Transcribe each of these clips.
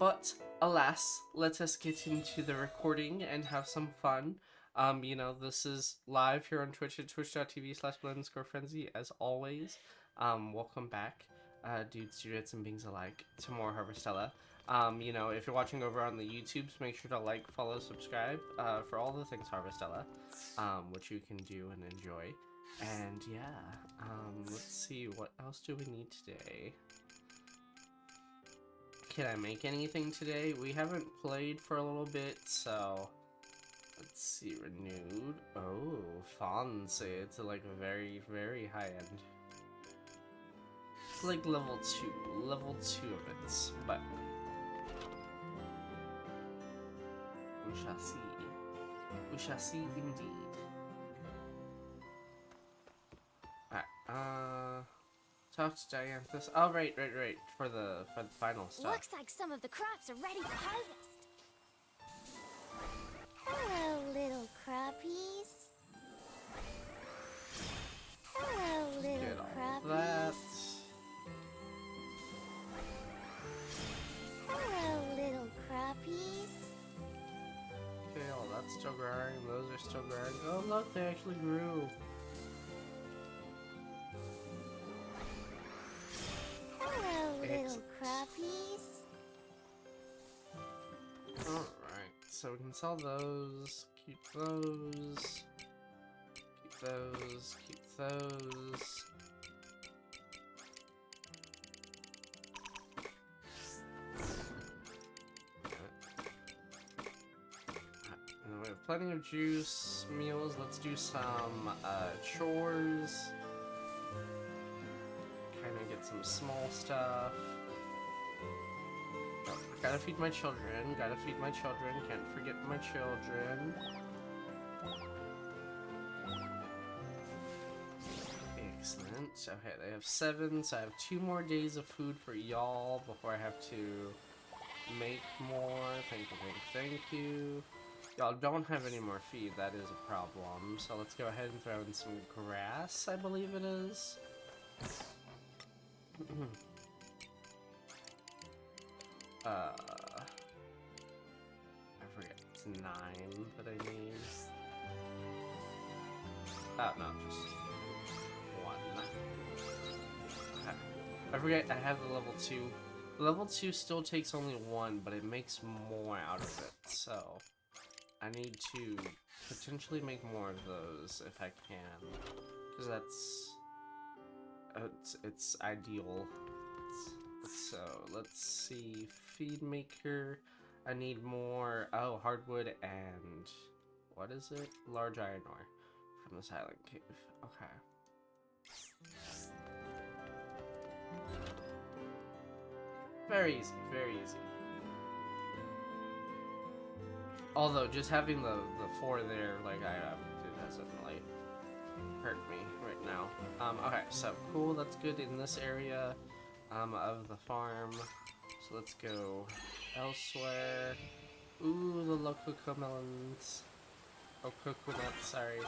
But alas, let us get into the recording and have some fun. You know, this is live here on Twitch at twitch.tv/blood_frenzy as always. Welcome back, dudes, dudettes, and beings alike to more Harvestella. You know, if you're watching over on the YouTubes, make sure to like, follow, subscribe, for all the things Harvestella, which you can do and enjoy. And yeah, let's see, what else do we need today? Can I make anything today? We haven't played for a little bit, so let's see. Renewed. Oh, fancy. It's like very, very high end. It's like level 2 of it, but we shall see. We shall see indeed. Alright, talk to Dianthus. Oh, right, for the final stuff. Looks like some of the crops are ready for harvest. Hello, little crappies. Hello, little Get all crappies. that. Hello, little crappies. Okay, all that's still growing. Those are still growing. Oh, look, they actually grew. Hello, little crappies. Alright, so we can sell those, keep those, keep those, keep those. And we have plenty of juice, meals. Let's do some chores. Kind of get some small stuff. Oh, gotta feed my children, can't forget my children. Excellent. Okay, they have 7, so I have 2 more days of food for y'all before I have to make more. Thank you. Y'all don't have any more feed, that is a problem. So let's go ahead and throw in some grass, I believe it is. I forget, it's 9 that I need. Oh, no, just 1. Okay. I forget, I have the level 2. Level 2 still takes only 1, but it makes more out of it, so I need to potentially make more of those if I can, because it's ideal. So let's see, feed maker. I need more. Oh, hardwood and what is it? Large iron ore from the silent cave. Okay. Very easy, very easy. Although just having the 4 there, like it doesn't really hurt me right now. Okay, so cool. That's good in this area of the farm. So let's go elsewhere. Ooh, the local melons. Oh, coconuts, sorry.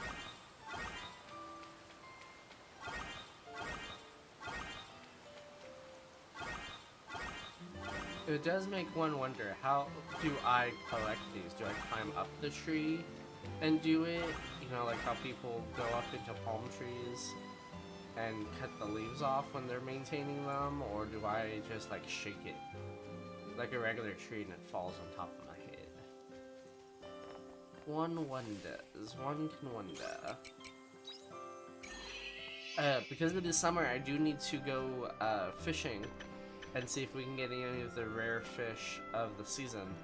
It does make one wonder, how do I collect these? Do I climb up the tree and do it? You know, like how people go up into palm trees and cut the leaves off when they're maintaining them? Or do I just like shake it like a regular tree and it falls on top of my head? One wonders, one can wonder. Because it is summer, I do need to go fishing and see if we can get any of the rare fish of the season.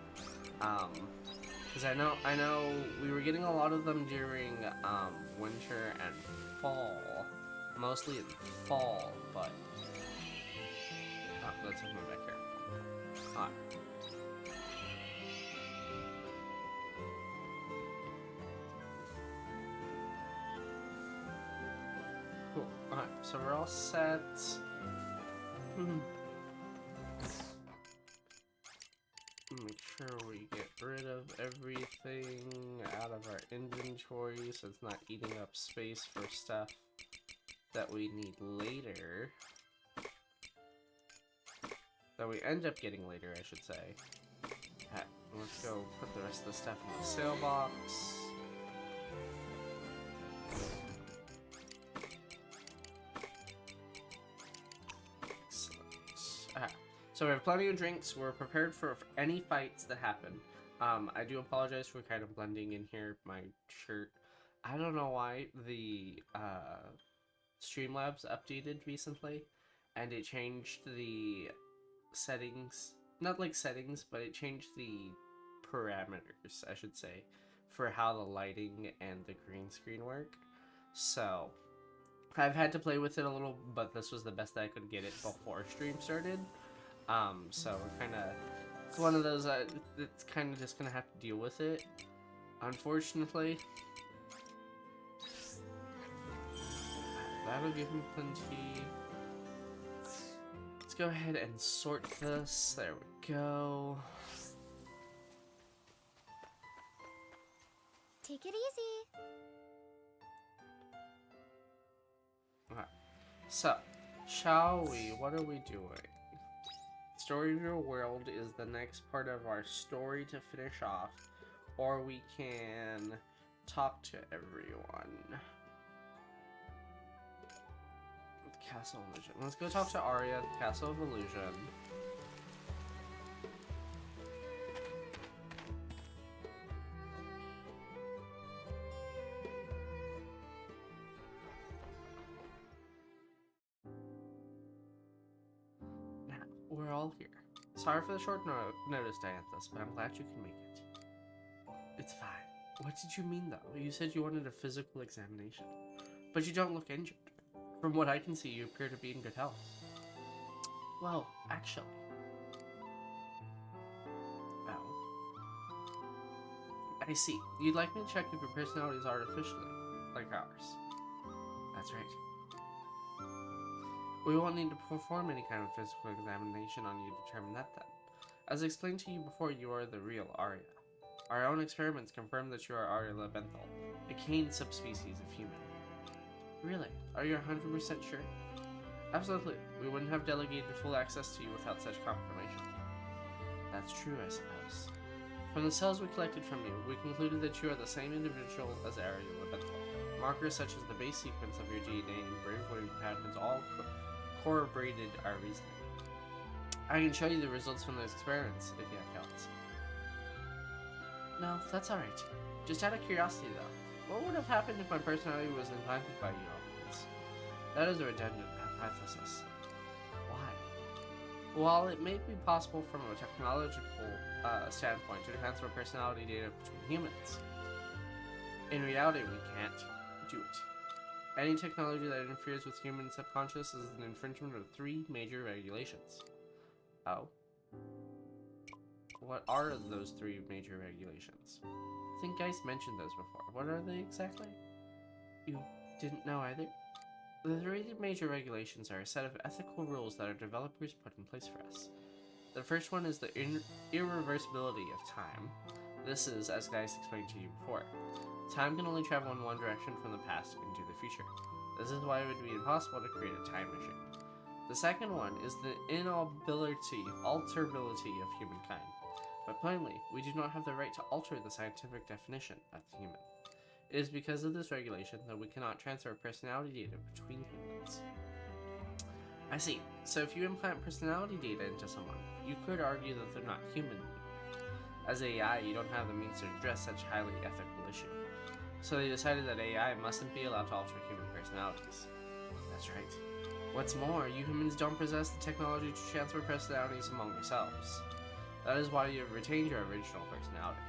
Because I know we were getting a lot of them during winter and fall, mostly in fall, but let's move back here. Alright. Cool. Alright, so we're all set. Make sure we get rid of everything out of our inventory so it's not eating up space for stuff that we need later. that we end up getting later, I should say. Okay, let's go put the rest of the stuff in the sale box. Excellent. Okay. So we have plenty of drinks. We're prepared for any fights that happen. I do apologize for kind of blending in here. My shirt. I don't know why the Streamlabs updated recently, and it changed the settings. Not like settings, but it changed the parameters, I should say, for how the lighting and the green screen work. So I've had to play with it a little, but this was the best I could get it before stream started. So we're kind of, it's one of those, it's kind of just gonna have to deal with it, unfortunately. That'll give me plenty. Let's go ahead and sort this. There we go. Take it easy. Okay. So, shall we? What are we doing? Story of Your World is the next part of our story to finish off, or we can talk to everyone. Castle of Illusion. Let's go talk to Arya at the Castle of Illusion. Now, we're all here. Sorry for the short notice, Dianthus, but I'm glad you can make it. It's fine. What did you mean, though? You said you wanted a physical examination, but you don't look injured. From what I can see, you appear to be in good health. Well, actually. Oh. I see. You'd like me to check if your personality is artificially, like ours. That's right. We won't need to perform any kind of physical examination on you to determine that then. As explained to you before, you are the real Arya. Our own experiments confirm that you are Arya Lebenthal, a Cain subspecies of human. Really? Are you 100% sure? Absolutely. We wouldn't have delegated full access to you without such confirmation. That's true, I suppose. From the cells we collected from you, we concluded that you are the same individual as Arya Lebenthal. Markers such as the base sequence of your DNA and brainwave patterns all corroborated our reasoning. I can show you the results from those experiments, if you have doubts. No, that's alright. Just out of curiosity, though, what would have happened if my personality was implanted by you all once? That is a redundant hypothesis. Why? While it may be possible from a technological standpoint to transfer personality data between humans, in reality we can't do it. Any technology that interferes with human subconscious is an infringement of 3 major regulations. Oh? What are those 3 major regulations? I think Geist mentioned those before. What are they exactly? You didn't know either? The 3 major regulations are a set of ethical rules that our developers put in place for us. The first one is the irreversibility of time. This is, as Geist explained to you before, time can only travel in one direction from the past into the future. This is why it would be impossible to create a time machine. The second one is the alterability of humankind. But plainly, we do not have the right to alter the scientific definition of the human. It is because of this regulation that we cannot transfer personality data between humans. I see. So if you implant personality data into someone, you could argue that they're not human. As AI, you don't have the means to address such a highly ethical issue. So they decided that AI mustn't be allowed to alter human personalities. That's right. What's more, you humans don't possess the technology to transfer personalities among yourselves. That is why you have retained your original personality.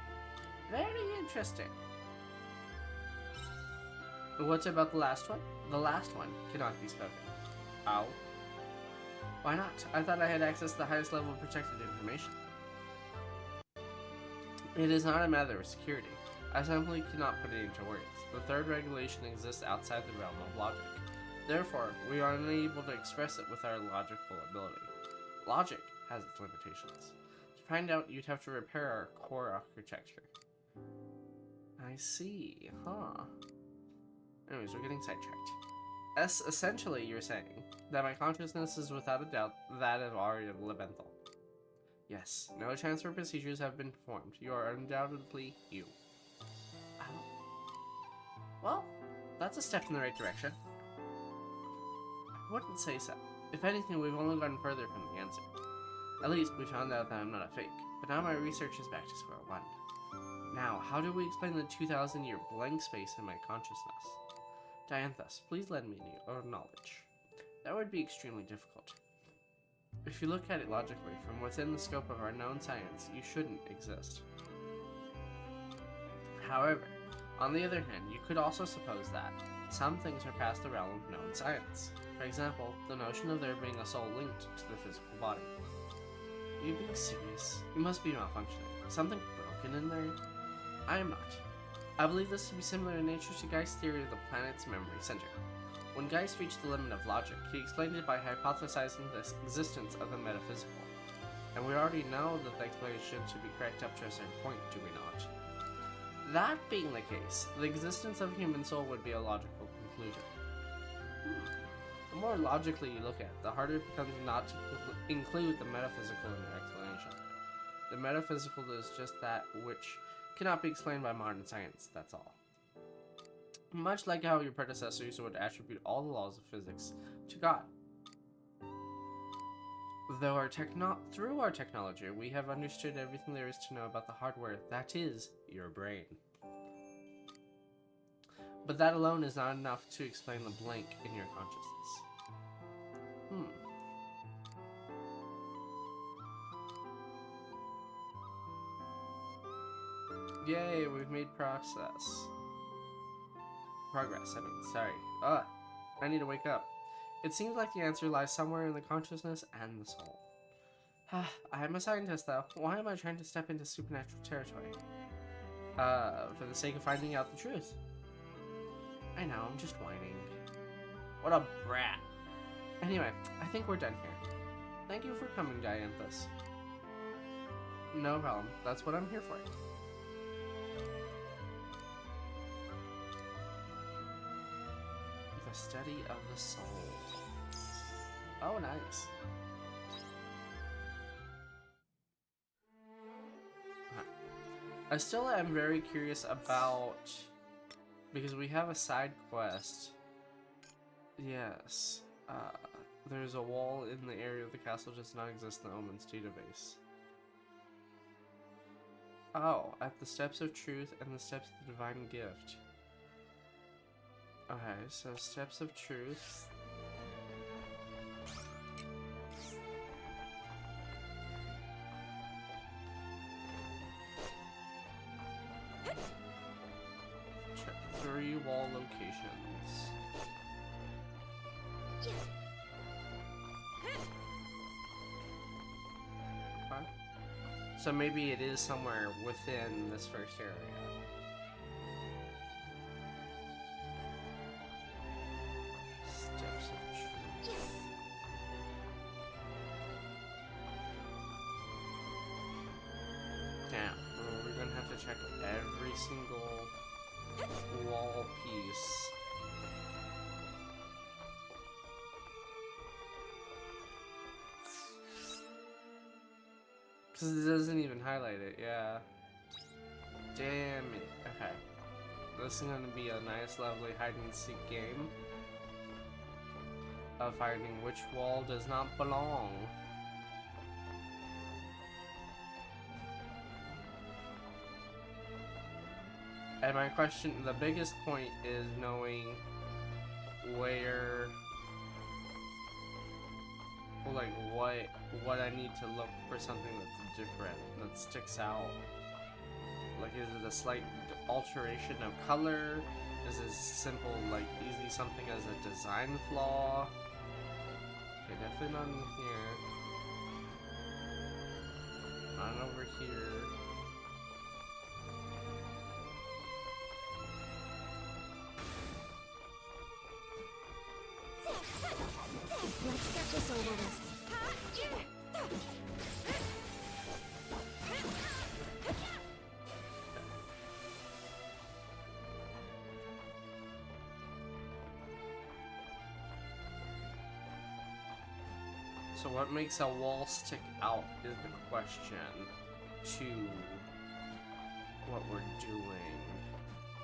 Very interesting. What's about the last one? The last one cannot be spoken. Ow. Why not? I thought I had access to the highest level of protected information. It is not a matter of security. I simply cannot put it into words. The third regulation exists outside the realm of logic. Therefore, we are unable to express it with our logical ability. Logic has its limitations. To find out, you'd have to repair our core architecture. I see, huh? Anyways, we're getting sidetracked. Essentially, you're saying that my consciousness is without a doubt that of Arya Lebenthal. Yes, no transfer procedures have been performed. You are undoubtedly you. Well, that's a step in the right direction. I wouldn't say so. If anything, we've only gotten further from the answer. At least, we found out that I'm not a fake. But now my research is back to square one. Now, how do we explain the 2,000-year blank space in my consciousness? Dianthus, please lend me your knowledge. That would be extremely difficult. If you look at it logically, from within the scope of our known science, you shouldn't exist. However, on the other hand, you could also suppose that some things are past the realm of known science. For example, the notion of there being a soul linked to the physical body. Are you being serious? You must be malfunctioning. Something broken in there? I am not. I believe this to be similar in nature to Geist's theory of the planet's memory center. When Geist reached the limit of logic, he explained it by hypothesizing the existence of the metaphysical. And we already know that the explanation should be correct up to a certain point, do we not? That being the case, the existence of a human soul would be a logical conclusion. The more logically you look at it, the harder it becomes not to include the metaphysical in your explanation. The metaphysical is just that which cannot be explained by modern science, that's all. Much like how your predecessors would attribute all the laws of physics to God. Though through our technology, we have understood everything there is to know about the hardware that is your brain. But that alone is not enough to explain the blank in your consciousness. Yay, we've made progress, sorry. I need to wake up. It seems like the answer lies somewhere in the consciousness and the soul. I am a scientist, though. Why am I trying to step into supernatural territory? For the sake of finding out the truth. I know, I'm just whining. What a brat. Anyway, I think we're done here. Thank you for coming, Dianthus. No problem. That's what I'm here for. The study of the soul. Oh, nice. I still am very curious about, because we have a side quest. Yes. There's a wall in the area of the castle does not exist in the Omens database. Oh, at the Steps of Truth and the Steps of the Divine Gift. Okay, so Steps of Truth. Check 3 wall locations. Okay. So maybe it is somewhere within this first area. Steps of Truth. Damn, we're gonna have to check every single wall piece. Because it doesn't even highlight it, yeah. Damn it. Okay. This is gonna be a nice, lovely hide-and-seek game of finding which wall does not belong. And my question, the biggest point is knowing where, like what I need to look for something that's different, that sticks out. Like, is it a slight alteration of color? Is it simple, like, easy something as a design flaw? Okay, definitely not in here. Not over here. Let's get this over with. So what makes a wall stick out is the question to what we're doing.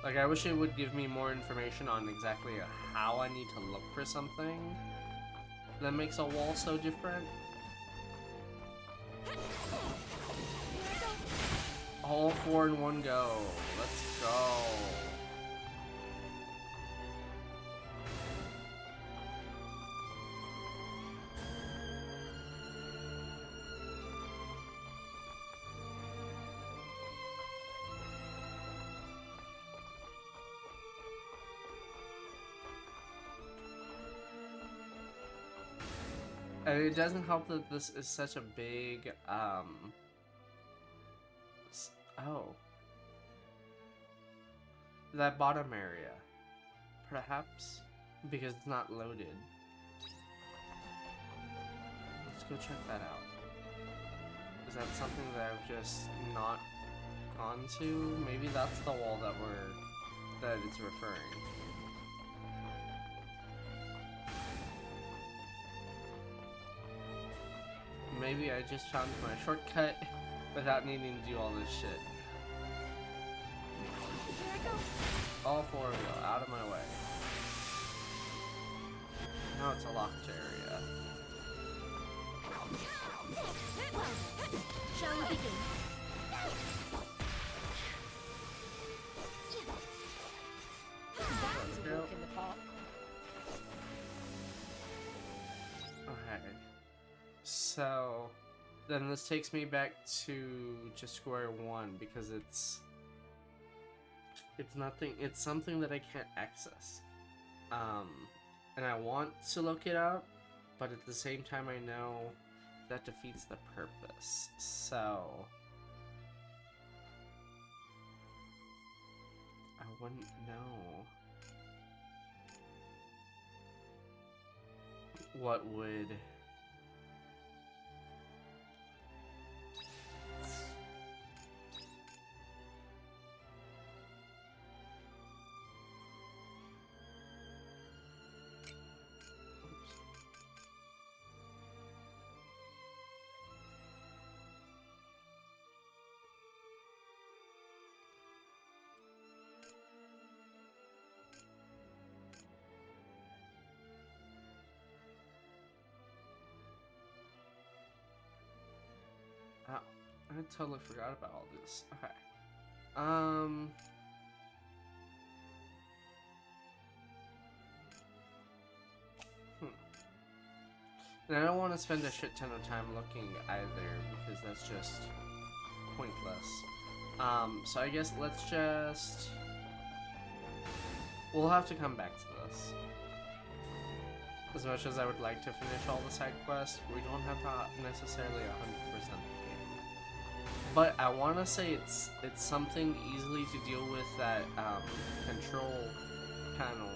Like, I wish it would give me more information on exactly how I need to look for something that makes a wall so different. All 4 in one go. Let's go. And it doesn't help that this is such a big, oh. That bottom area. Perhaps? Because it's not loaded. Let's go check that out. Is that something that I've just not gone to? Maybe that's the wall that it's referring. Maybe I just found my shortcut without needing to do all this shit. All 4 of you, out of my way. Now it's a locked area. Shall we begin? Let's go. Okay. So then this takes me back to just square one because it's nothing. It's something that I can't access, and I want to look it up, but at the same time I know that defeats the purpose. So I wouldn't know what would. Oh, I totally forgot about all this. Okay. And I don't want to spend a shit ton of time looking either, because that's just pointless. So I guess let's just... We'll have to come back to this. As much as I would like to finish all the side quests, we don't have to necessarily 100% the game. But I want to say it's something easily to deal with that control panel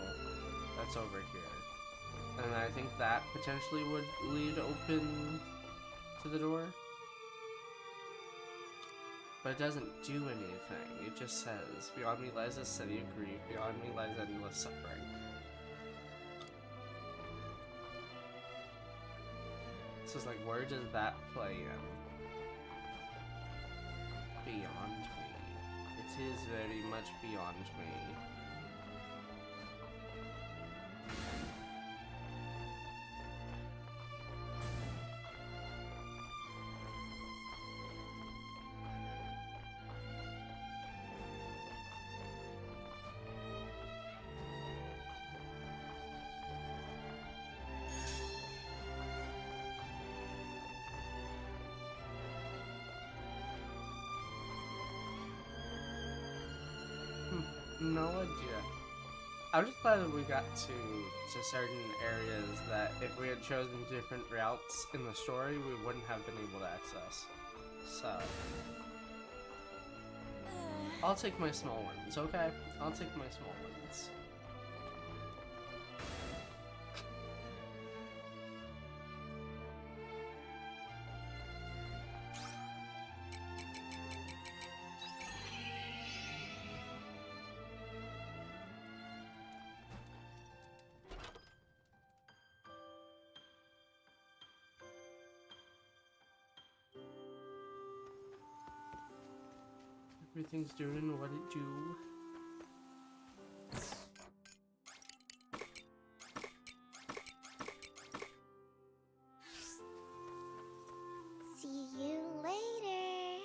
that's over here. And I think that potentially would lead open to the door. But it doesn't do anything. It just says, beyond me lies a city of grief, beyond me lies endless suffering. So it's like, where does that play in? Beyond me. It is very much beyond me. No idea. I'm just glad that we got to certain areas that if we had chosen different routes in the story, we wouldn't have been able to access. So, I'll take my small ones, okay? I'll take my small ones. Everything's doing what it do. See you later.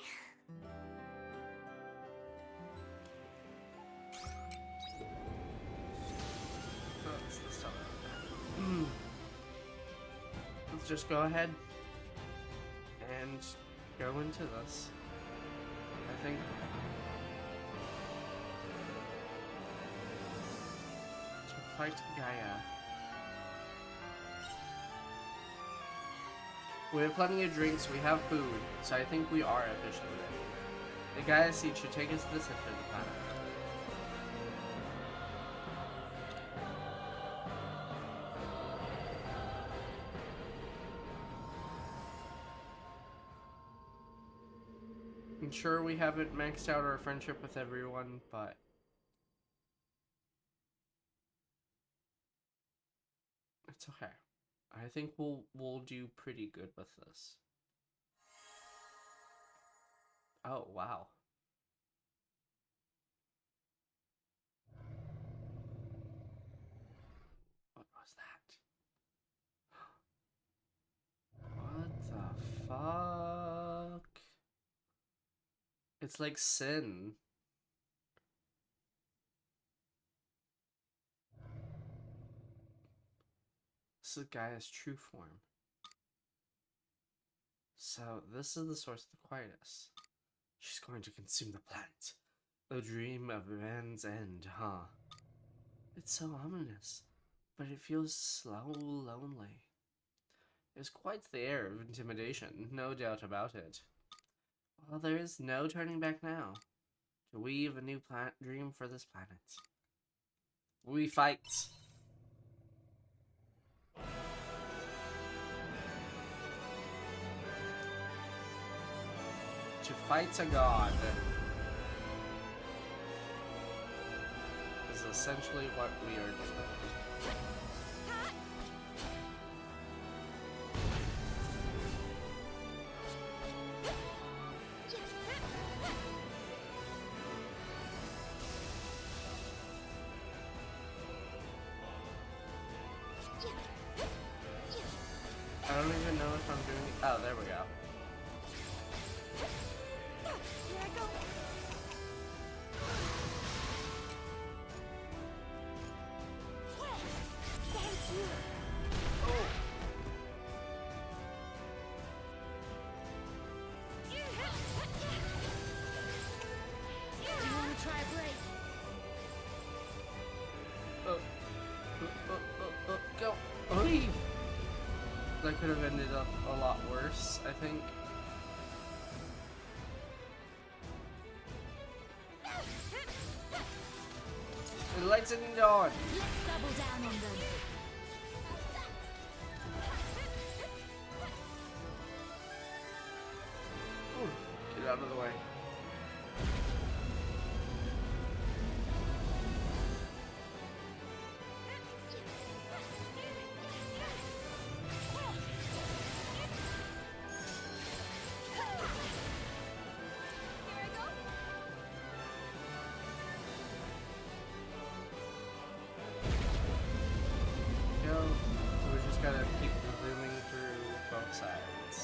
That's the stuff. Let's just go ahead and go into this. I think to fight Gaia. We have plenty of drinks, we have food, so I think we are officially ready. The Gaia seed should take us to the center of the planet. I'm sure we haven't maxed out our friendship with everyone, but it's okay. I think we'll do pretty good with this. Oh, wow. What was that? What the fuck? It's like sin. This is Gaia's true form. So, this is the source of the Quietus. She's going to consume the planet. The dream of man's end, huh? It's so ominous, but it feels so lonely. There's quite the air of intimidation, no doubt about it. Well, there is no turning back now. To weave a new dream for this planet. We fight! To fight a god is essentially what we are doing. I don't even know if I'm doing. Oh, there we go. Here I go. Thank you. Oh! Do you want to try a break? Go! Oi! That could have ended up a lot worse, I think. The lights are on! Let's double down on them. Ooh, get out of the way. We just gotta keep zooming through both sides.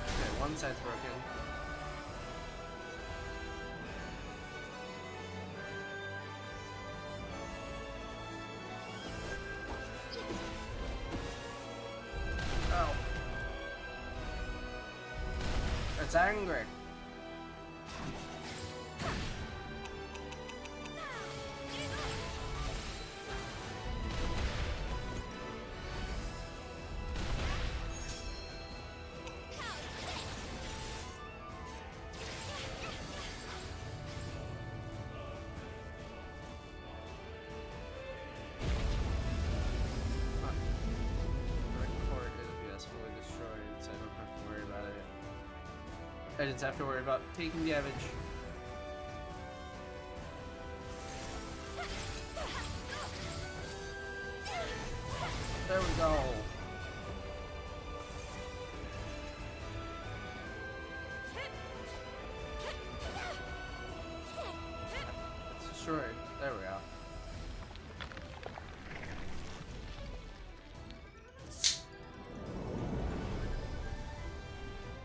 Okay, one side's broken. Oh. It's angry. I just have to worry about taking damage. There we go. destroyed. There we go.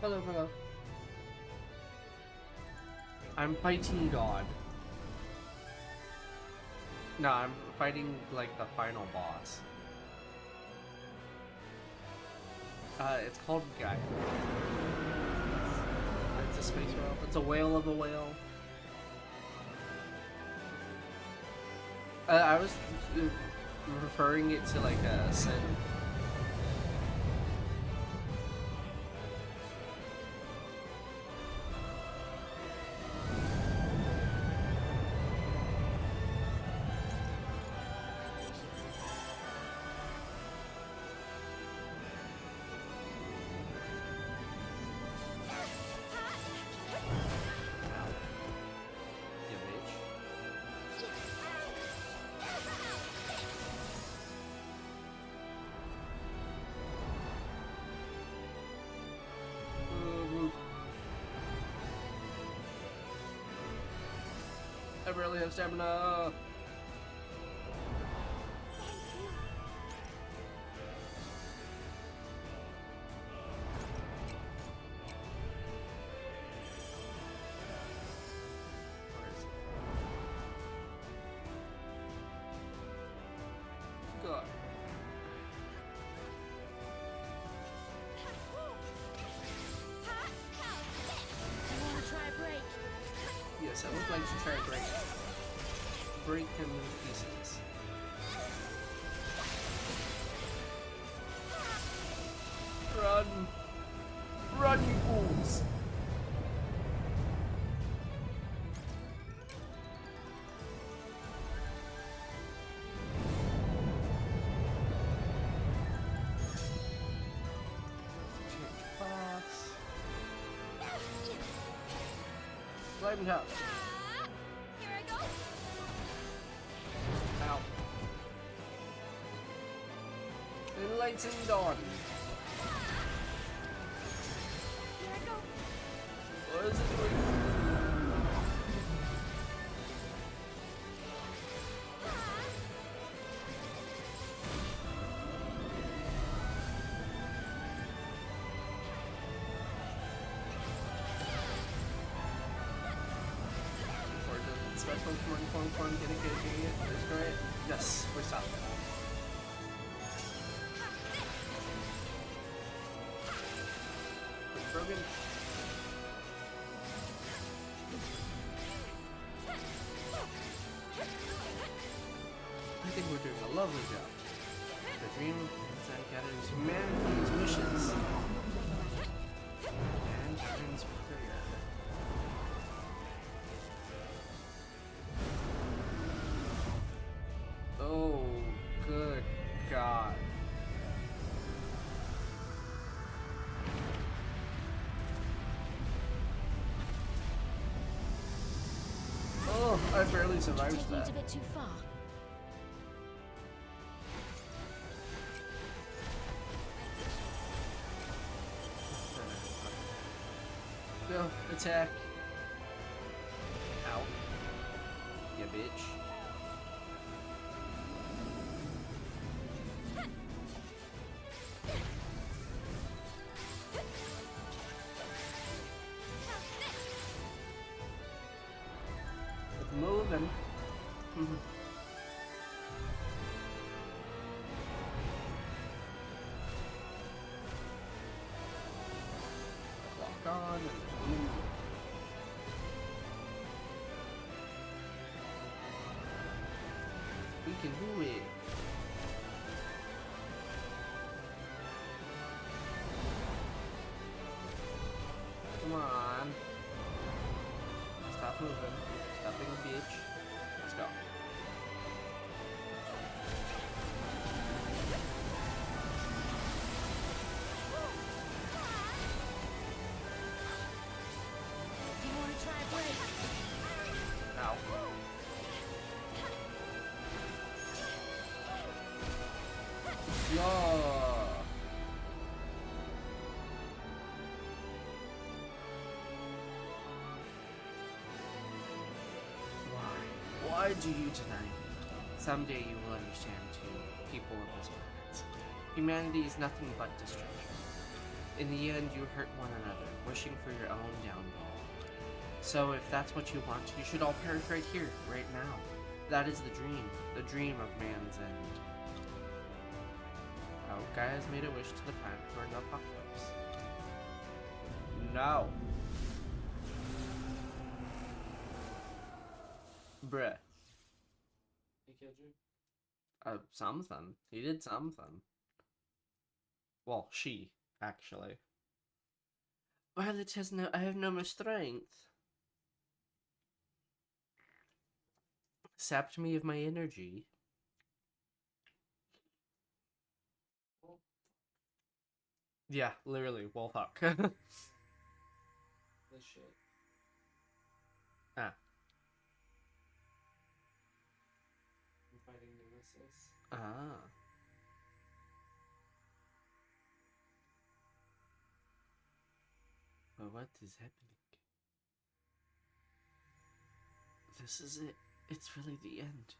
Hello, hello. I'm fighting God. No, I'm fighting like the final boss. It's called Guy. It's a space whale. It's a whale of a whale. I was referring it to like a sin. I barely have stamina. God. You wanna try a break? Yes, I would like to try to break him in pieces. Run! Run, you fools! Change boss. Lightning up. Here I go. Ow. Enlightened dawn. Here I go. What is it doing? Or the special form, get it, destroy it. Yes, we stopped that. Broken. I think we're doing a lovely job. The dream is that gathers humanity's wishes and transfer. Oh, good God. Oh, I barely survived Taking it that. a bit too far. Go, attack. Ow. You bitch. It's moving. Lock on and move. We can do it. Come on. Stop moving. Stop being a bitch. Let's go. Do you wanna try a break? Ow. Yeah. Why? Why do you deny me? Someday you will understand too, people of this planet. Humanity is nothing but destruction. In the end, you hurt one another, wishing for your own downfall. So if that's what you want, you should all perish right here, right now. That is the dream of man's end. Oh, Gaia's made a wish to the planet for an apocalypse. No. Bruh. He killed you? Something. He did something. Well, she, actually. Violet has no. I have no more strength. Sapped me of my energy. Yeah, literally, well, fuck. This shit. Ah. I'm fighting Nemesis. Ah. But what is happening? This is it. It's really the end.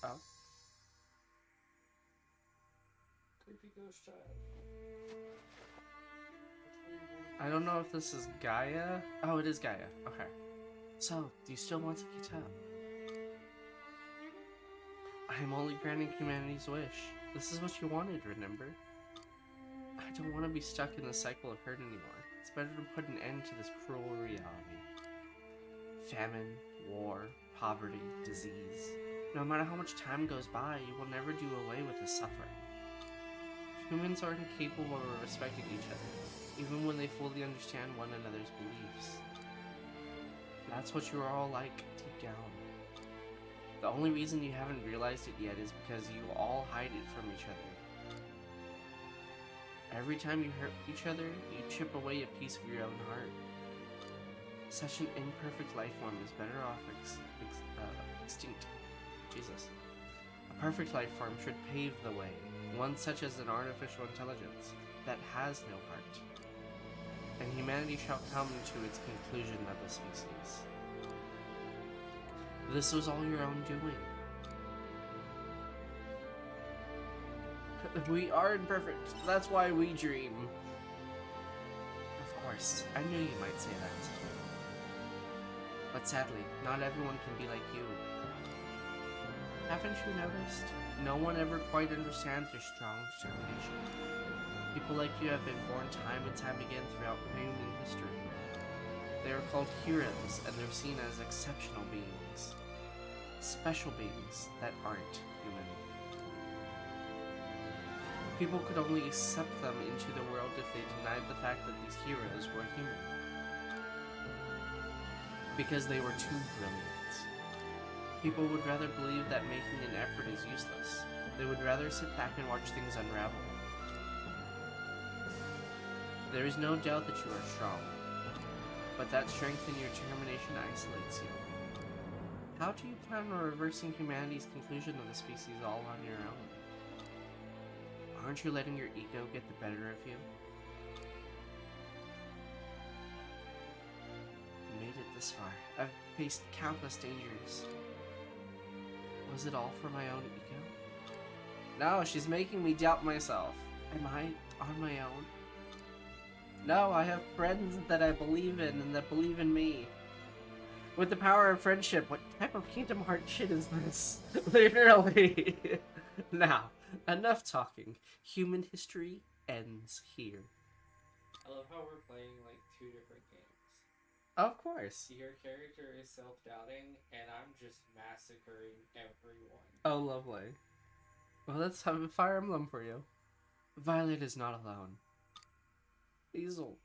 Oh. Creepy ghost child. I don't know if this is Gaia. Oh, it is Gaia. Okay. So, do you still want to get up? I am only granting humanity's wish. This is what you wanted, remember? I don't want to be stuck in the cycle of hurt anymore. It's better to put an end to this cruel reality. Famine, war, poverty, disease. No matter how much time goes by, you will never do away with the suffering. Humans are incapable of respecting each other, even when they fully understand one another's beliefs. That's what you are all like, deep down. The only reason you haven't realized it yet is because you all hide it from each other. Every time you hurt each other, you chip away a piece of your own heart. Such an imperfect life form is better off extinct. Jesus. A perfect life form should pave the way, one such as an artificial intelligence that has no heart. And humanity shall come to its conclusion of the species. This was all your own doing. We are imperfect. That's why we dream. Of course, I knew you might say that. But sadly, not everyone can be like you. Haven't you noticed? No one ever quite understands your strong determination. People like you have been born time and time again throughout human history. They are called heroes, and they're seen as exceptional beings. Special beings that aren't human. People could only accept them into the world if they denied the fact that these heroes were human. Because they were too brilliant. People would rather believe that making an effort is useless. They would rather sit back and watch things unravel. There is no doubt that you are strong, but that strength in your determination isolates you. How do you plan on reversing humanity's conclusion of the species all on your own? Aren't you letting your ego get the better of you? You made it this far. I've faced countless dangers. Was it all for my own ego? No, she's making me doubt myself. Am I on my own? No, I have friends that I believe in and that believe in me. With the power of friendship, what type of Kingdom Hearts shit is this? Literally. Now, enough talking. Human history ends here. I love how we're playing like two different games. Of course. Your character is self-doubting, and I'm just massacring everyone. Oh, lovely. Well, let's have a Fire Emblem for you. Violet is not alone. Hazel.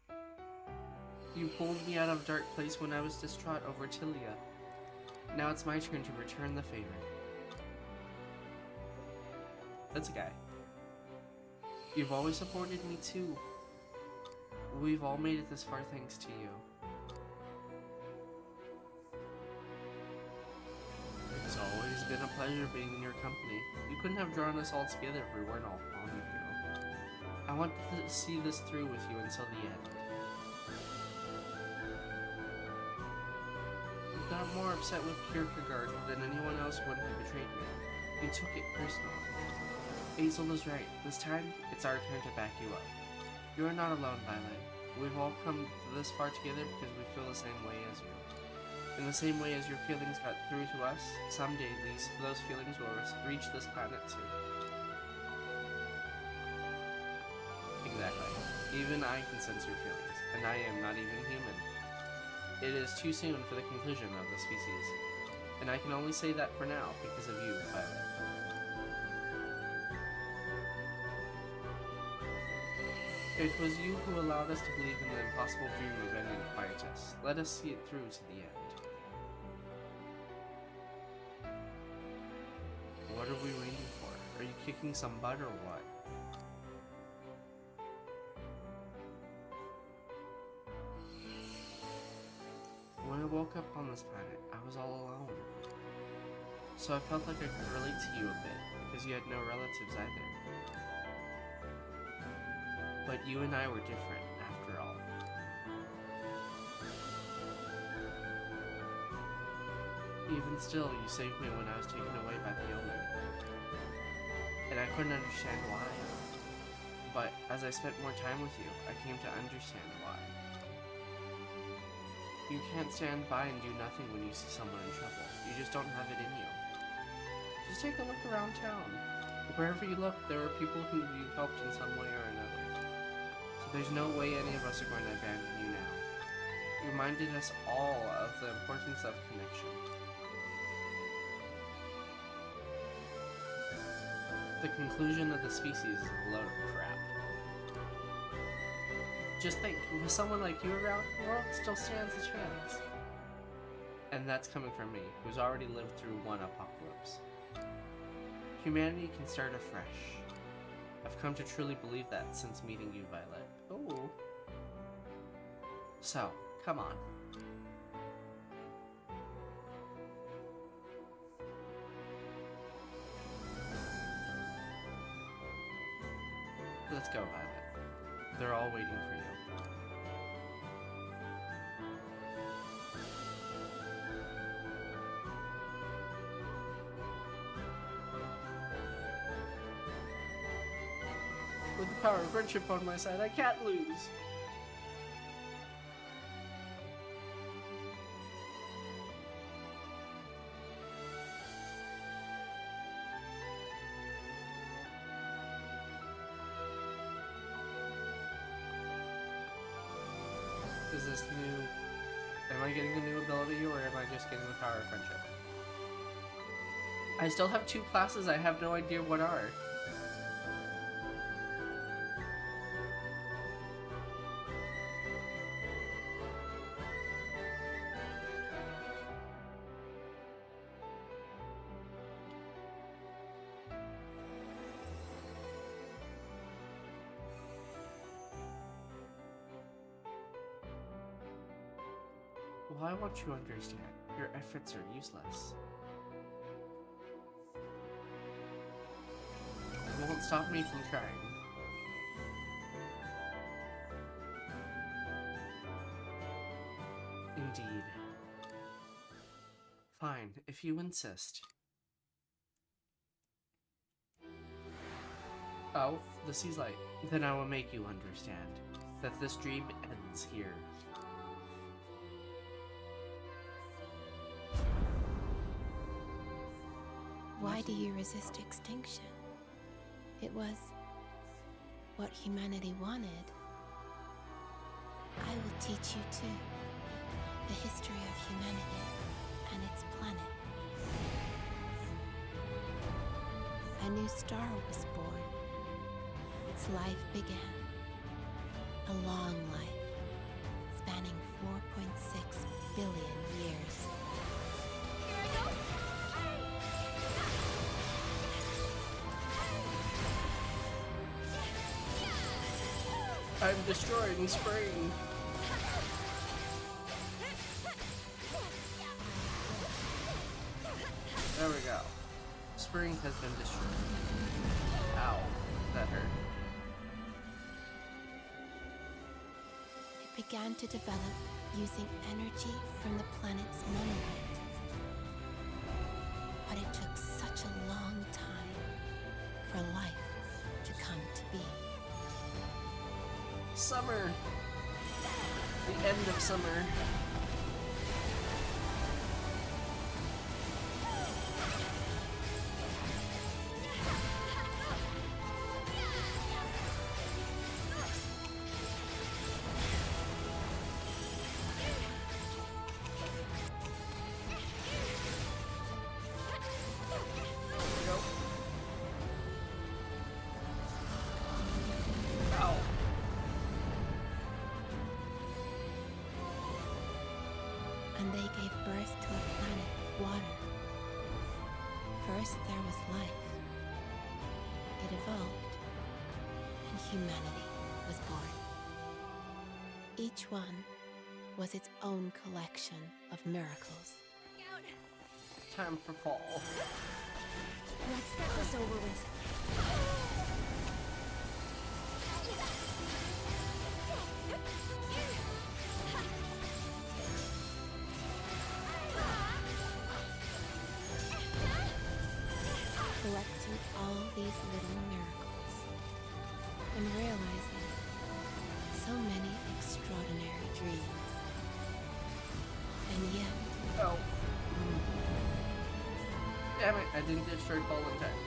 You pulled me out of a dark place when I was distraught over Tilia. Now it's my turn to return the favor. That's a guy. You've always supported me too. We've all made it this far thanks to you. It's always been a pleasure being in your company. You couldn't have drawn us all together if we weren't all fond of you. I want to see this through with you until the end. You got more upset with Kierkegaard than anyone else when he betrayed me. You took it personally. Basil is right. This time, it's our turn to back you up. You are not alone, Violet. We've all come this far together because we feel the same way as you. In the same way as your feelings got through to us, someday those feelings will reach this planet too. Exactly. Even I can sense your feelings, and I am not even human. It is too soon for the conclusion of the species, and I can only say that for now because of you, Violet. It was you who allowed us to believe in the impossible dream of ending Quietus. Let us see it through to the end. What are we waiting for? Are you kicking some butt or what? When I woke up on this planet, I was all alone. So I felt like I could relate to you a bit, because you had no relatives either. But you and I were different, after all. Even still, you saved me when I was taken away by the omen. And I couldn't understand why. But as I spent more time with you, I came to understand why. You can't stand by and do nothing when you see someone in trouble. You just don't have it in you. Just take a look around town. Wherever you look, there are people who you've helped in some way or another. So there's no way any of us are going to abandon you now. You reminded us all of the importance of connection. The conclusion of the species is a load of crap. Just think, with someone like you around, the world still stands a chance. And that's coming from me, who's already lived through one apocalypse. Humanity can start afresh. I've come to truly believe that since meeting you, Violet. Oh. So, come on. Let's go, Violet. They're all waiting for you. With the power of friendship on my side, I can't lose. Is this new? Am I getting a new ability or am I just getting the power of friendship? I still have 2 classes I have no idea what are. Well, I want you to understand, your efforts are useless. It won't stop me from trying. Indeed. Fine, if you insist. Oh, the Seaslight. Then I will make you understand that this dream ends here. Why do you resist extinction? It was what humanity wanted. I will teach you too, the history of humanity and its planet. A new star was born. Its life began. A long life, spanning 4.6 billion years. Here I go! I'm destroying spring. There we go. Spring has been destroyed. Ow, that hurt. began to develop using energy from the planet's monolith. But it took such a long time for life to come to be. Summer. The end of summer. And they gave birth to a planet of water. First there was life. It evolved, and humanity was born. Each one was its own collection of miracles. Time for fall. Let's get this over with. Collecting all these little miracles and realizing so many extraordinary dreams. And yet, Oh. Damn it, I didn't destroy fall in time.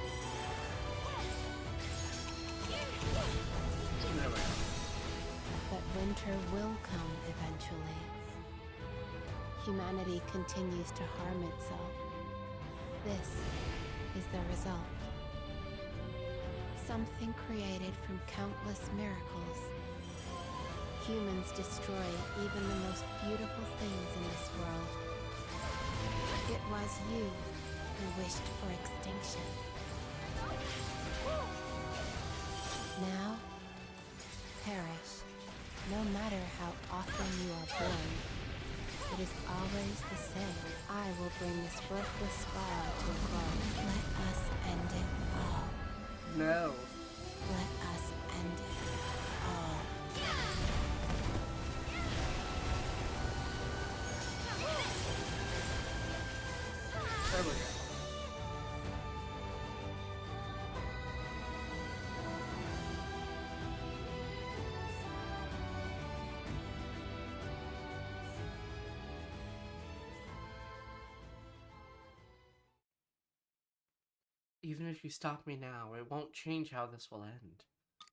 There we go. that winter will come eventually. Humanity continues to harm itself. This is the result. Something created from countless miracles. Humans destroy even the most beautiful things in this world. It was you who wished for extinction. Now, perish. No matter how often you are born, it is always the same. I will bring this worthless spiral to a close. Let us end it all. No. Let us end it all. There we go. Even if you stop me now, it won't change how this will end.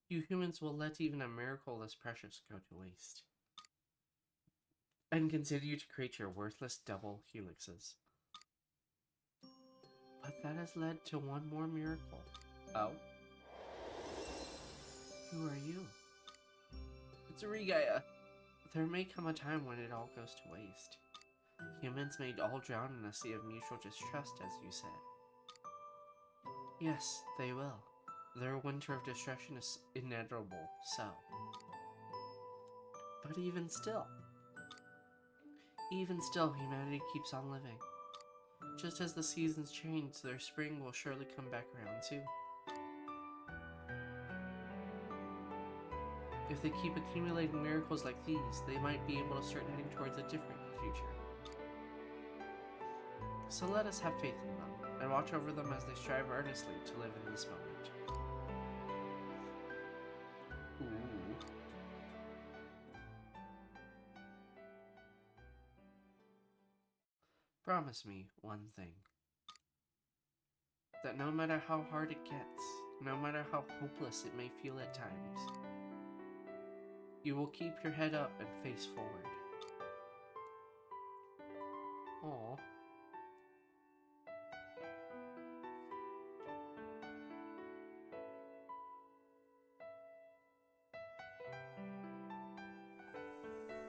You humans will let even a miracle this precious go to waste. And continue to create your worthless double helixes. But that has led to one more miracle. Oh? Who are you? It's Regaya. There may come a time when it all goes to waste. Humans may all drown in a sea of mutual distrust, as you said. Yes, they will. Their winter of destruction is inevitable, so. But even still, humanity keeps on living. Just as the seasons change, their spring will surely come back around too. If they keep accumulating miracles like these, they might be able to start heading towards a different future. So let us have faith in them, and watch over them as they strive earnestly to live in this moment. Ooh. Promise me one thing. That no matter how hard it gets, no matter how hopeless it may feel at times, you will keep your head up and face forward. Aww.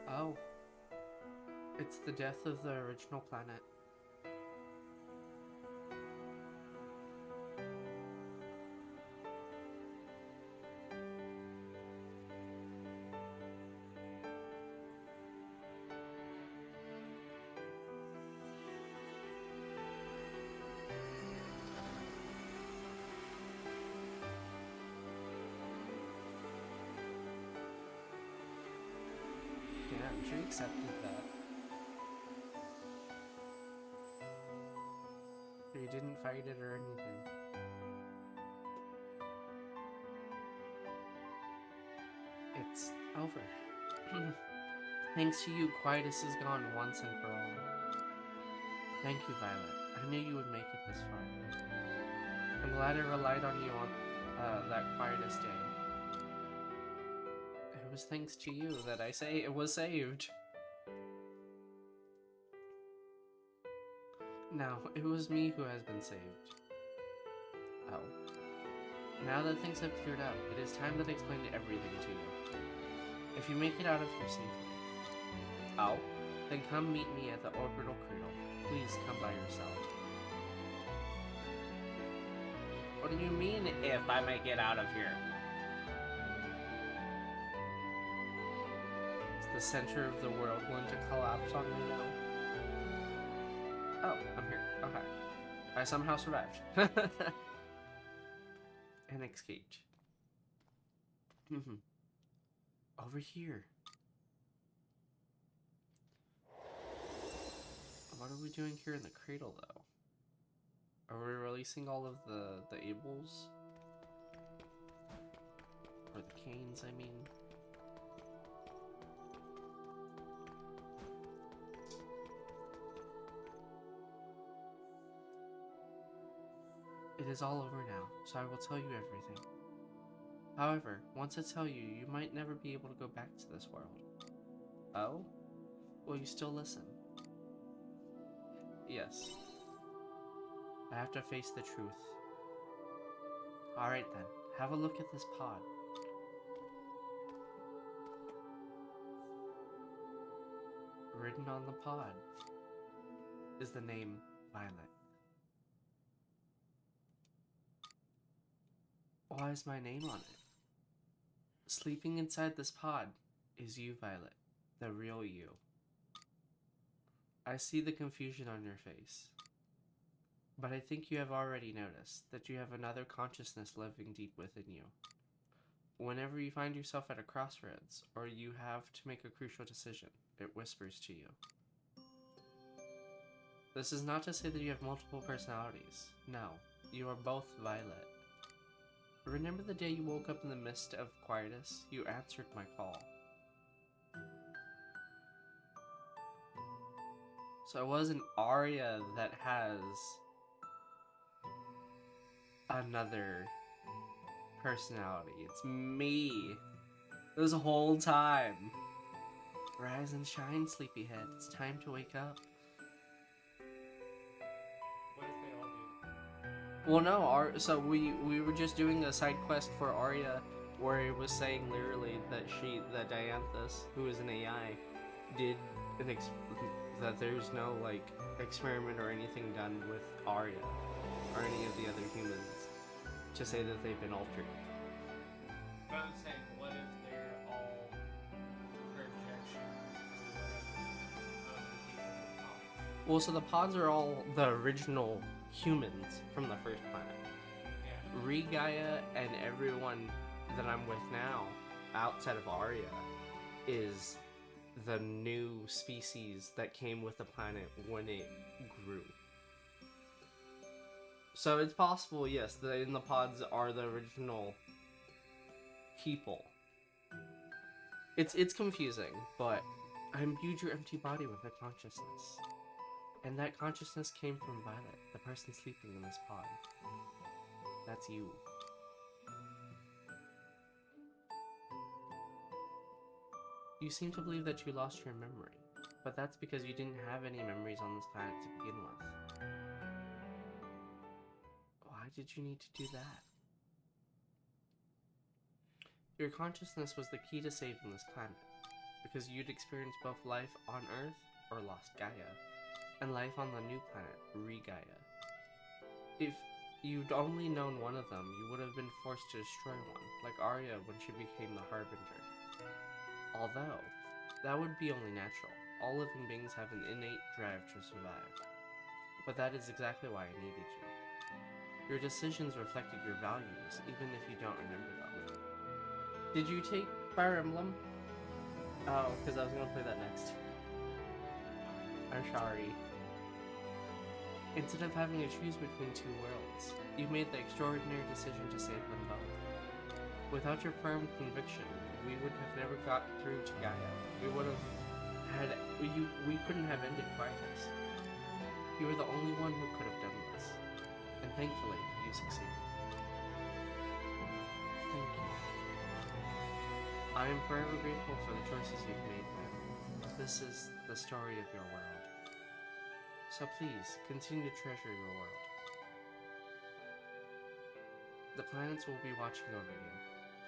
Oh. It's the death of the original planet. She accepted that. You didn't fight it or anything. It's over. Thanks to you, Quietus is gone once and for all. Thank you, Violet. I knew you would make it this far. I'm glad I relied on you on that Quietus day. It was thanks to you that it was saved. No, it was me who has been saved. Oh. Now that things have cleared up, it is time that I explain everything to you. If you make it out of here safely. Oh? Then come meet me at the orbital cradle. Please come by yourself. What do you mean, if I make it out of here? Is the center of the world going to collapse on me now? Oh, I'm here. Okay. I somehow survived. And escaped. Over here. What are we doing here in the cradle, though? Are we releasing all of the Ables? Or the Canes, I mean? It is all over now, so I will tell you everything. However, once I tell you, you might never be able to go back to this world. Oh? Will you still listen? Yes. I have to face the truth. Alright then, have a look at this pod. Written on the pod is the name Violet. Why is my name on it? Sleeping inside this pod is you, Violet, the real you. I see the confusion on your face. But I think you have already noticed that you have another consciousness living deep within you. Whenever you find yourself at a crossroads, or you have to make a crucial decision, it whispers to you. This is not to say that you have multiple personalities. No, you are both Violet. Remember the day you woke up in the mist of Quietus? You answered my call. So it wasn't Arya that has another personality. It's me. This whole time. Rise and shine, sleepyhead. It's time to wake up. What if they all do? Well, no, so we were just doing a side quest for Arya where it was saying literally that that Dianthus, who is an AI, did that there's no, like, experiment or anything done with Arya or any of the other humans to say that they've been altered. But I'm saying, what if they're all projections or whatever of the people in the pods? Well, so the pods are all the original humans from the first planet. Yeah. Re-Gaia and everyone that I'm with now, outside of Arya, is the new species that came with the planet when it grew. So it's possible, yes, in the pods are the original people. It's confusing, but I imbued your empty body with a consciousness. And that consciousness came from Violet, the person sleeping in this pod. That's you. You seem to believe that you lost your memory, but that's because you didn't have any memories on this planet to begin with. Why did you need to do that? Your consciousness was the key to saving this planet, because you'd experienced both life on Earth, or lost Gaia, and life on the new planet, Re-Gaia. If you'd only known one of them, you would have been forced to destroy one, like Arya when she became the Harbinger. Although, that would be only natural. All living beings have an innate drive to survive. But that is exactly why I needed you. Your decisions reflected your values, even if you don't remember them. Did you take Fire Emblem? Oh, because I was gonna play that next. I'm sorry. Instead of having to choose between two worlds, you made the extraordinary decision to save them both. Without your firm conviction, we would have never got through to Gaia. We would have had we couldn't have ended Quietus. You were the only one who could have done this, and thankfully, you succeeded. Thank you. I am forever grateful for the choices you've made, ma'am. This is the story of your world. So please, continue to treasure your world. The planets will be watching over you.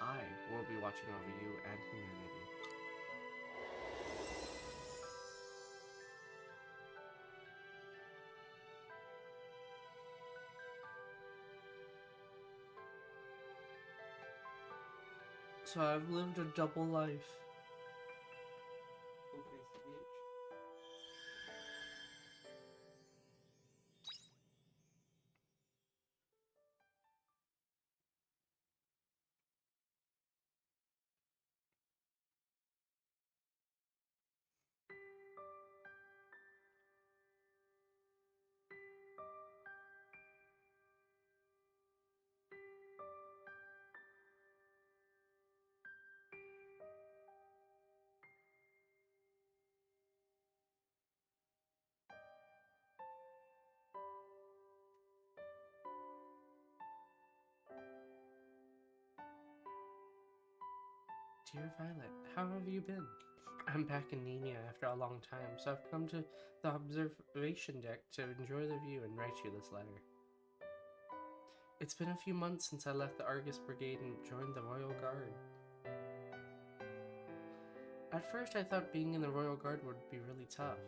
I will be watching over you and humanity. So I've lived a double life. Full face bitch. Dear Violet, how have you been? I'm back in Nemea after a long time, so I've come to the observation deck to enjoy the view and write you this letter. It's been a few months since I left the Argus Brigade and joined the Royal Guard. At first I thought being in the Royal Guard would be really tough,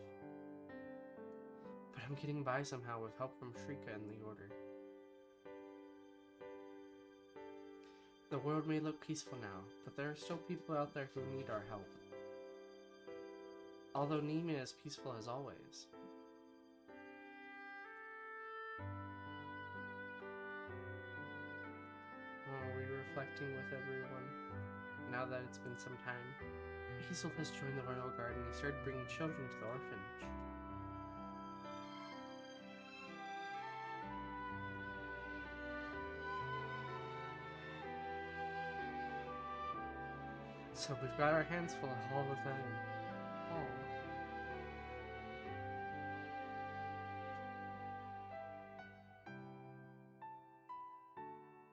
but I'm getting by somehow with help from Shrika and the Order. The world may look peaceful now, but there are still people out there who need our help. Although Nemea is peaceful as always. Are we reflecting with everyone? Now that it's been some time, Hazel has joined the Royal Guard and he started bringing children to the orphanage. So we've got our hands full all the time. Oh.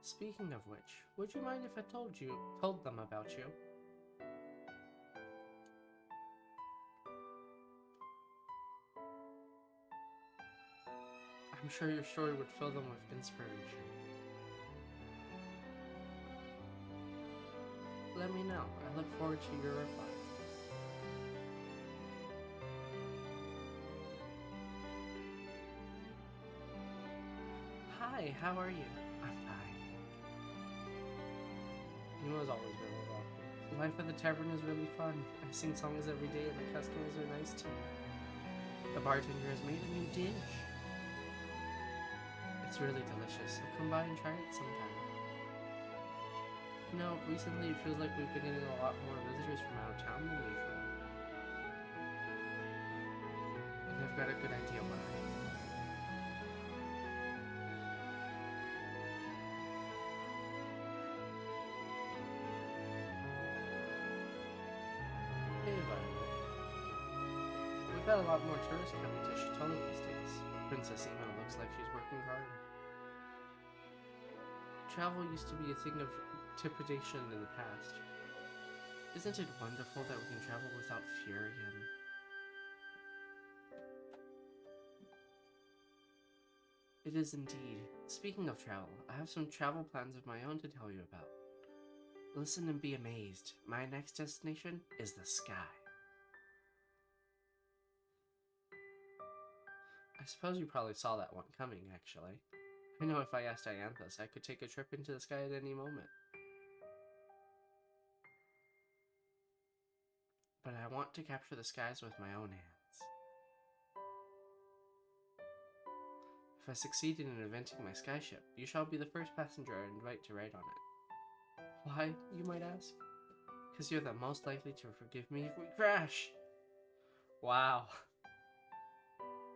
Speaking of which, would you mind if I told them about you? I'm sure your story would fill them with inspiration. Let me know. I look forward to your reply. Hi, how are you? I'm fine. Nemo's always been welcome. Life at the tavern is really fun. I sing songs every day and the customers are nice to me. The bartender has made a new dish. It's really delicious, so come by and try it sometime. You know, recently it feels like we've been getting a lot more visitors from out of town than usual. And I've got a good idea why. Hey, Violet. We've had a lot more tourists coming to Shatella these days. Princess Ema looks like she's working hard. Travel used to be a thing of trepidation in the past. Isn't it wonderful that we can travel without fear again? It is indeed. Speaking of travel, I have some travel plans of my own to tell you about. Listen and be amazed. My next destination is the sky. I suppose you probably saw that one coming, actually. I know if I asked Ianthus, I could take a trip into the sky at any moment. But I want to capture the skies with my own hands. If I succeed in inventing my skyship, you shall be the first passenger I invite to ride on it. Why, you might ask? Because you're the most likely to forgive me if we crash. Wow.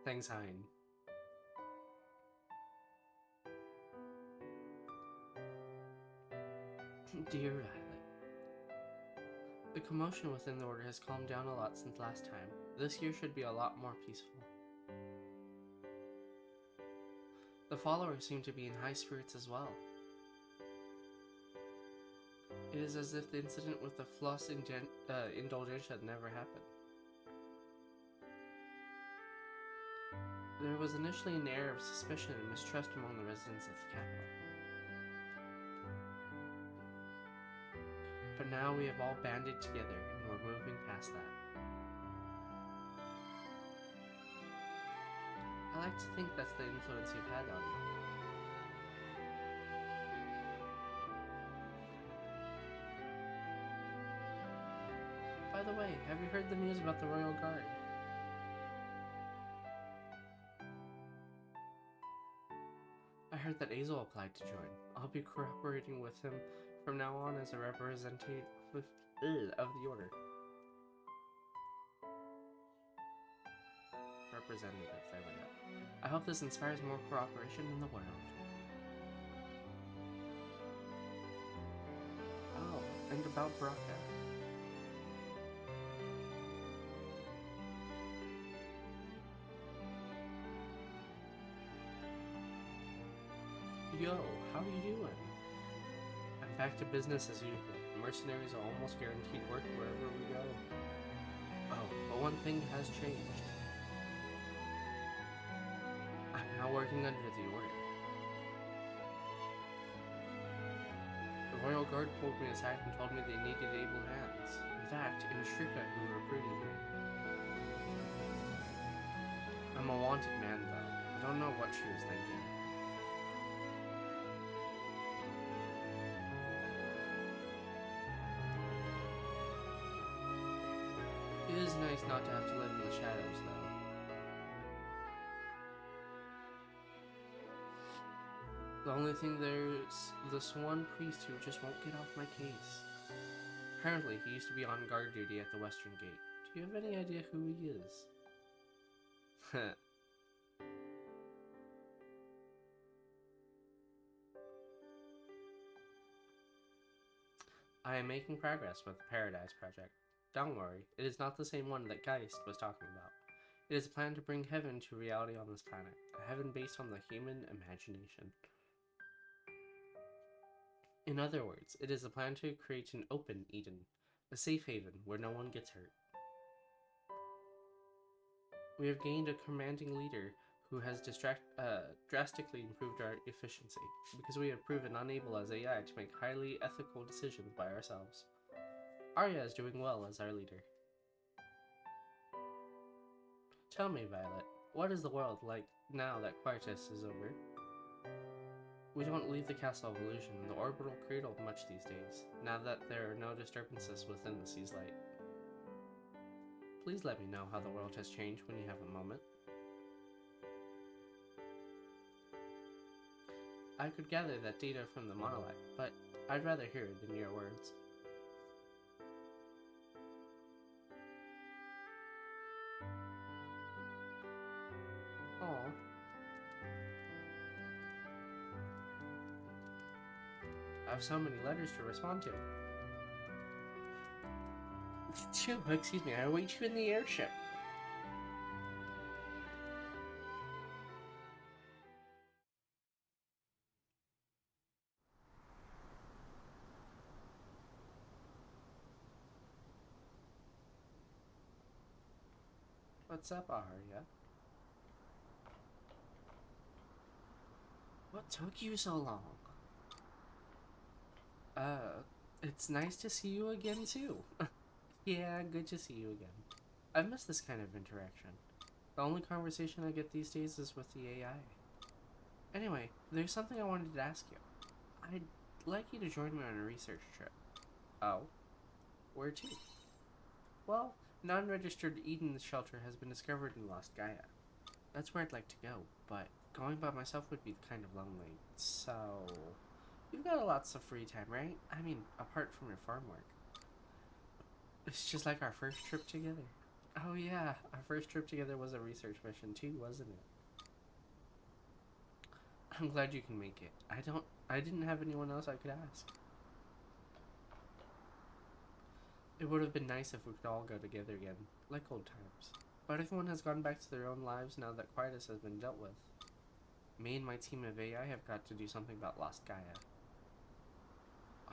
Thanks, Hein. Dear Violet, the commotion within the Order has calmed down a lot since last time. This year should be a lot more peaceful. The followers seem to be in high spirits as well. It is as if the incident with the floss indulgentia never happened. There was initially an air of suspicion and mistrust among the residents of the capital. But now we have all banded together and we're moving past that. I like to think that's the influence you've had on me. By the way, have you heard the news about the Royal Guard? I heard that Azel applied to join. I'll be cooperating with him from now on as a representative of the Order. Representative, there we go. I hope this inspires more cooperation in the world. Oh, and about Baraka. Yo, how you doing? I'm back to business as usual. Mercenaries are almost guaranteed work wherever we go. Oh, but one thing has changed. I'm now working under the Order. The Royal Guard pulled me aside and told me they needed able hands. In fact, it was Shrika who recruited me. I'm a wanted man, though. I don't know what she was thinking. It is nice not to have to live in the shadows, though. The only thing there's this one priest who just won't get off my case. Apparently, he used to be on guard duty at the Western Gate. Do you have any idea who he is? I am making progress with the Paradise Project. Don't worry, it is not the same one that Geist was talking about. It is a plan to bring heaven to reality on this planet, a heaven based on the human imagination. In other words, it is a plan to create an open Eden, a safe haven where no one gets hurt. We have gained a commanding leader who has drastically improved our efficiency, because we have proven unable as AI to make highly ethical decisions by ourselves. Arya is doing well as our leader. Tell me, Violet, what is the world like now that Quietus is over? We don't leave the Castle of Illusion, the orbital cradle, much these days, now that there are no disturbances within the Seaslight. Please let me know how the world has changed when you have a moment. I could gather that data from the monolith, but I'd rather hear it than your words. Aww. I have so many letters to respond to. Excuse me, I await you in the airship. What's up, Arya? What took you so long? It's nice to see you again, too. Yeah, good to see you again. I've missed this kind of interaction. The only conversation I get these days is with the AI. Anyway, there's something I wanted to ask you. I'd like you to join me on a research trip. Oh? Where to? Well, non-registered Eden shelter has been discovered in Lost Gaia. That's where I'd like to go, but going by myself would be kind of lonely. So, you've got lots of free time, right? I mean, apart from your farm work. It's just like our first trip together. Oh yeah, our first trip together was a research mission too, wasn't it? I'm glad you can make it. I didn't have anyone else I could ask. It would have been nice if we could all go together again, like old times. But everyone has gone back to their own lives now that Quietus has been dealt with. Me and my team of AI have got to do something about Lost Gaia.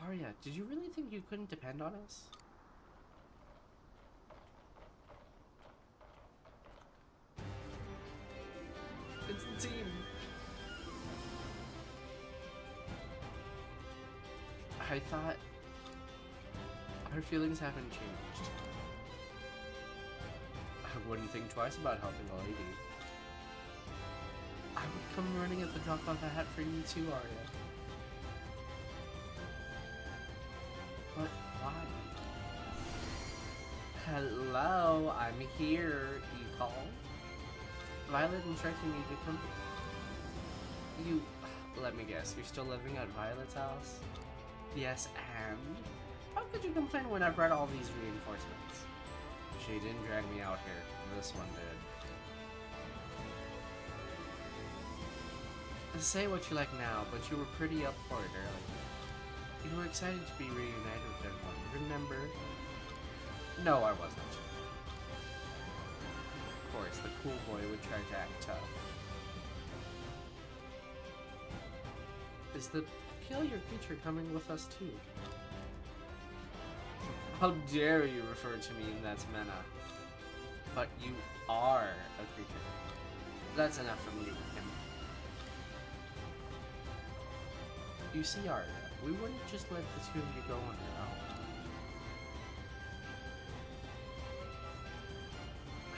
Arya, did you really think you couldn't depend on us? It's the team! I thought our feelings haven't changed. I wouldn't think twice about helping a lady. I would come running at the drop of a hat for you too, Arya. But why? Hello, I'm here, you call? Violet instructed me to come. You, let me guess, you're still living at Violet's house? Yes, and? How could you complain when I brought all these reinforcements? She didn't drag me out here, this one did. Say what you like now, but you were pretty up for it earlier. You were excited to be reunited with everyone, remember? No, I wasn't. Of course, the cool boy would try to act tough. Is the peculiar creature coming with us too? How dare you refer to me in that manner? But you are a creature. That's enough from you, Kim. You see, Arya, we wouldn't just let the two of you go on your own.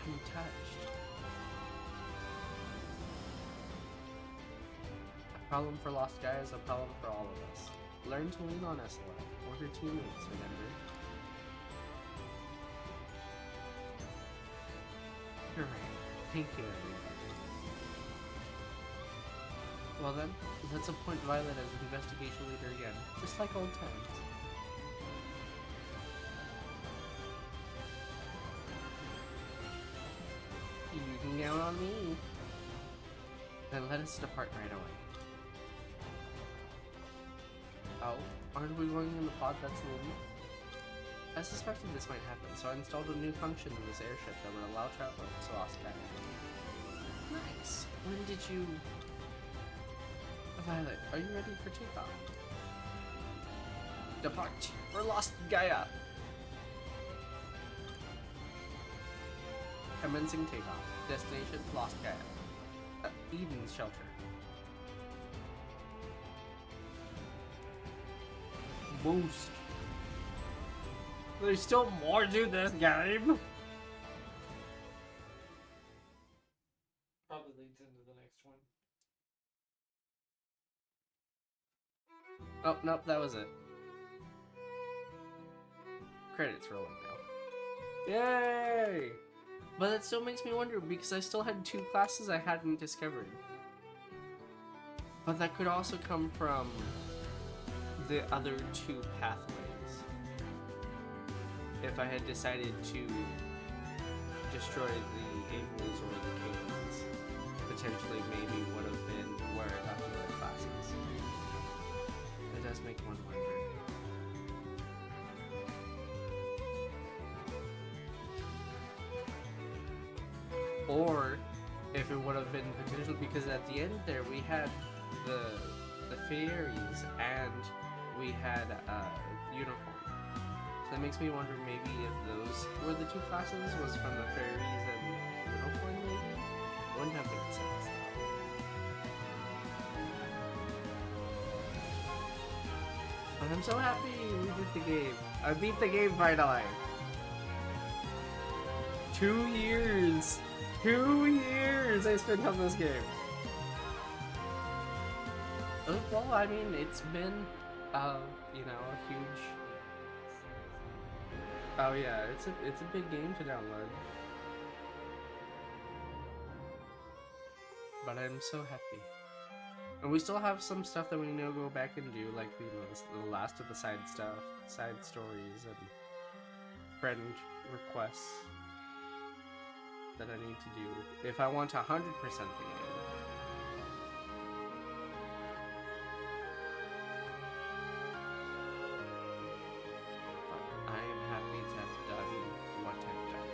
I'm touched. A problem for Lost Gaia is a problem for all of us. Learn to lean on us, Laura. We're her teammates, remember? You're right. Thank you, everybody. Well then, let's appoint Violet as investigation leader again, just like old times. You can count on me. Then let us depart right away. Oh, aren't we going in the pod that's leaving? I suspected this might happen, so I installed a new function in this airship that would allow travel to Lost Gaia. Nice. When did you... Violet, are you ready for takeoff? Depart for Lost Gaia! Commencing takeoff. Destination, Lost Gaia. Eden's shelter. Boost. There's still more to this game! Probably leads into the next one. Oh, nope, that was it. Credits rolling now. Yay! But that still makes me wonder because I still had 2 classes I hadn't discovered. But that could also come from the other 2 pathways. If I had decided to destroy the Ables or the Kings, potentially maybe would have been where I got the other classes. It does make one wonder. Or if it would have been potential, because at the end there we had the fairies and we had unicorn. So that makes me wonder maybe if those were the 2 classes was from the fairies and unicorn maybe? Wouldn't have made sense. But I'm so happy we did the game. I beat the game finally. 2 years! 2 years I spent on this game. Well, I mean, it's been, you know, a huge... Oh yeah, it's a big game to download. But I'm so happy. And we still have some stuff that we need to go back and do, like, you know, the last of the side stuff, side stories, and friend requests that I need to do if I want 100% the game. But I am happy to have done what I've done.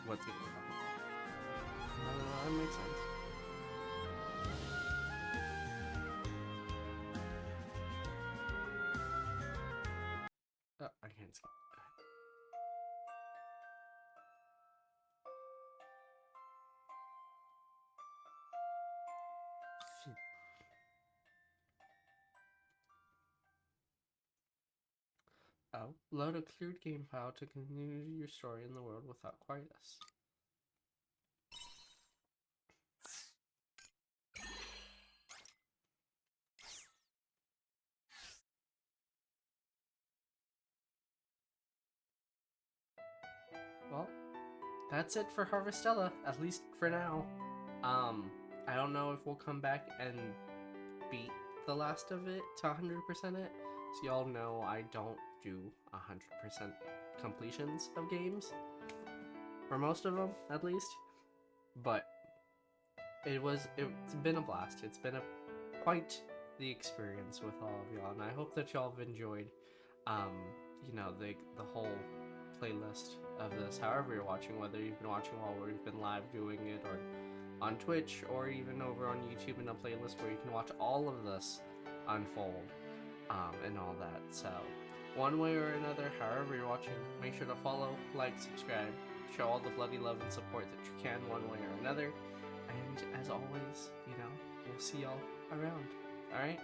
What's going on? That makes sense. I can't see. Oh, load a cleared game file to continue your story in the world without Quietus. Well, that's it for Harvestella, at least for now. I don't know if we'll come back and beat the last of it to 100% it. So y'all know I don't do 100% completions of games. For most of them, at least. But it's been a blast. It's been quite the experience with all of y'all, and I hope that y'all have enjoyed, the whole playlist of this, however you're watching, whether you've been watching while we've been live doing it, or on Twitch, or even over on YouTube in a playlist where you can watch all of this unfold, and all that. So, one way or another, however you're watching, make sure to follow, like, subscribe, show all the bloody love and support that you can one way or another, and as always, we'll see y'all around. Alright?